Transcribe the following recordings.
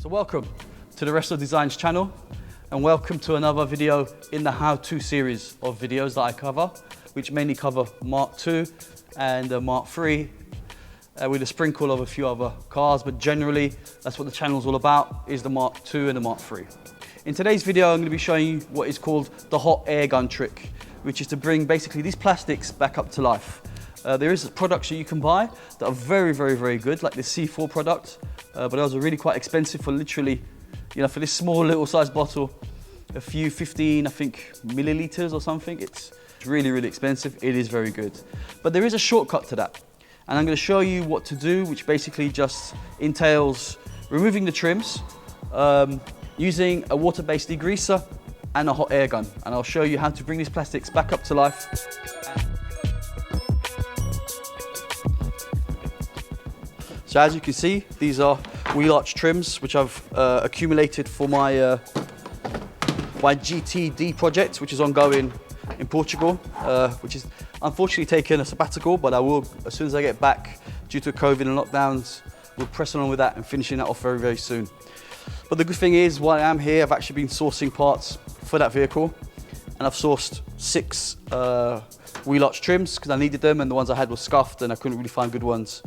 So welcome to the Wrestler Designs channel, and welcome to another video in the how-to series of videos that I cover, which mainly cover Mark II and Mark III, with a sprinkle of a few other cars, but generally that's what the channel's all about, is the Mark II and the Mark III. In today's video I'm going to be showing you what is called the hot air gun trick, which is to bring basically these plastics back up to life. There is products that you can buy that are very good, like the C4 product, but those are really quite expensive for literally, for this small little size bottle, a few 15, I think, milliliters or something. It's really expensive. It is very good. But there is a shortcut to that. And I'm going to show you what to do, which basically just entails removing the trims, using a water-based degreaser and a hot air gun. And I'll show you how to bring these plastics back up to life. So as you can see, these are wheel arch trims, which I've accumulated for my GTD project, which is ongoing in Portugal, which is unfortunately taking a sabbatical, but I will, as soon as I get back, due to COVID and lockdowns, we'll press on with that and finishing that off very soon. But the good thing is, while I am here, I've actually been sourcing parts for that vehicle, and I've sourced 6 wheel arch trims because I needed them, and the ones I had were scuffed and I couldn't really find good ones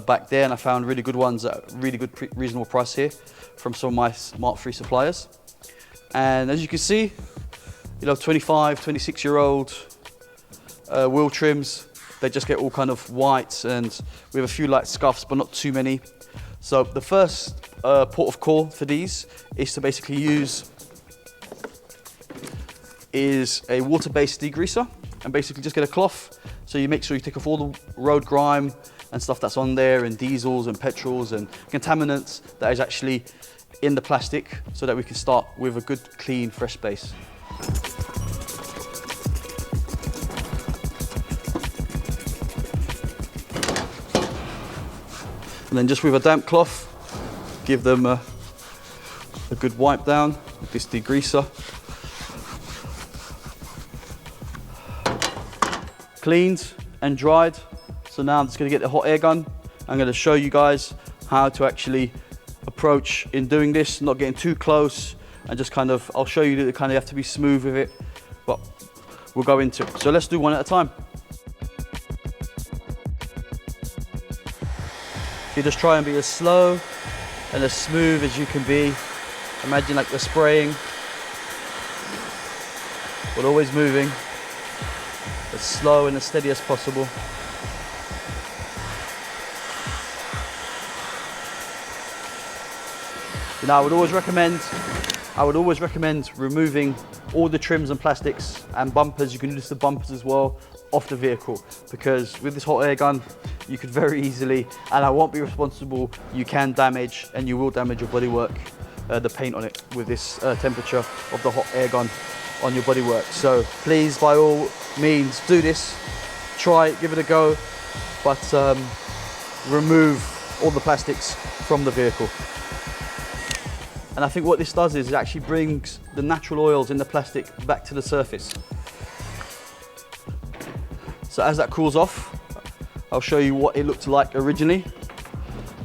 back there, and I found really good ones at a really good reasonable price here from some of my Mark III suppliers. And as you can see, 25, 26-year-old wheel trims, they just get all kind of white, and we have a few light scuffs, but not too many. So the first port of call for these is to basically use a water-based degreaser, and basically just get a cloth. So you make sure you take off all the road grime and stuff that's on there, and diesels and petrols and contaminants that is actually in the plastic, so that we can start with a good, clean, fresh base. And then just with a damp cloth, give them a good wipe down with this degreaser. Cleaned and dried. So now I'm just going to get the hot air gun. I'm going to show you guys how to actually approach in doing this, not getting too close, and just kind of, I'll show you that you kind of have to be smooth with it, but we'll go into it. So let's do one at a time. You just try and be as slow and as smooth as you can be. Imagine like the spraying, but always moving, as slow and as steady as possible. I would always recommend removing all the trims and plastics and bumpers. You can do this to bumpers as well, off the vehicle, because with this hot air gun, you could very easily, and I won't be responsible, you can damage, and you will damage your bodywork, the paint on it, with this temperature of the hot air gun on your bodywork. So please, by all means, do this. Try it, give it a go, but remove all the plastics from the vehicle. And I think what this does is it actually brings the natural oils in the plastic back to the surface. So as that cools off, I'll show you what it looked like originally,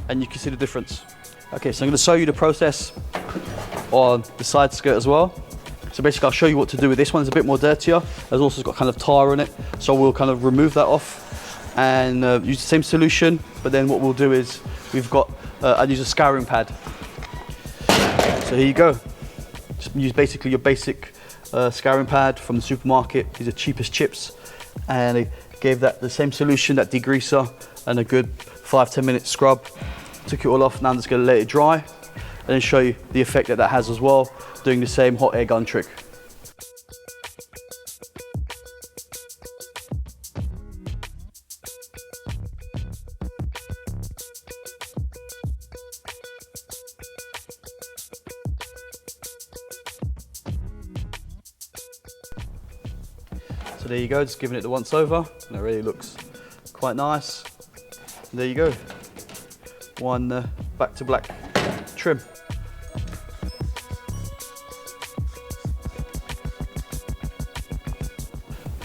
and you can see the difference. Okay, so I'm going to show you the process on the side skirt as well. So basically I'll show you what to do with this one. It's a bit more dirtier. It's also got kind of tar on it, so we'll kind of remove that off and use the same solution. But then what we'll do is we've got, I'd use a scouring pad. So here you go. Just use basically your basic scouring pad from the supermarket. These are cheapest chips, and I gave that the same solution, that degreaser, and a good 5-10 minute scrub. Took it all off. Now I'm just going to let it dry, and then show you the effect that that has as well, doing the same hot air gun trick. So there you go, just giving it the once over, and it really looks quite nice. And there you go, one back to black trim.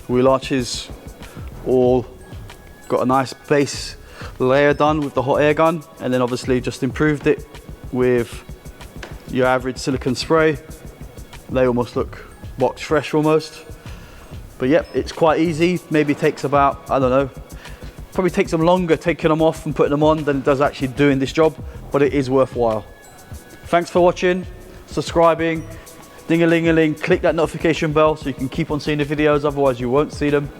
Wheel arches all got a nice base layer done with the hot air gun, and then obviously just improved it with your average silicone spray. They almost look box fresh almost. But yep, it's quite easy. Maybe takes about, I don't know, probably takes them longer taking them off and putting them on than it does actually doing this job, but it is worthwhile. Thanks for watching, subscribing, ding-a-ling-a-ling, click that notification bell so you can keep on seeing the videos, otherwise you won't see them.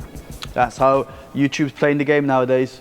That's how YouTube's playing the game nowadays.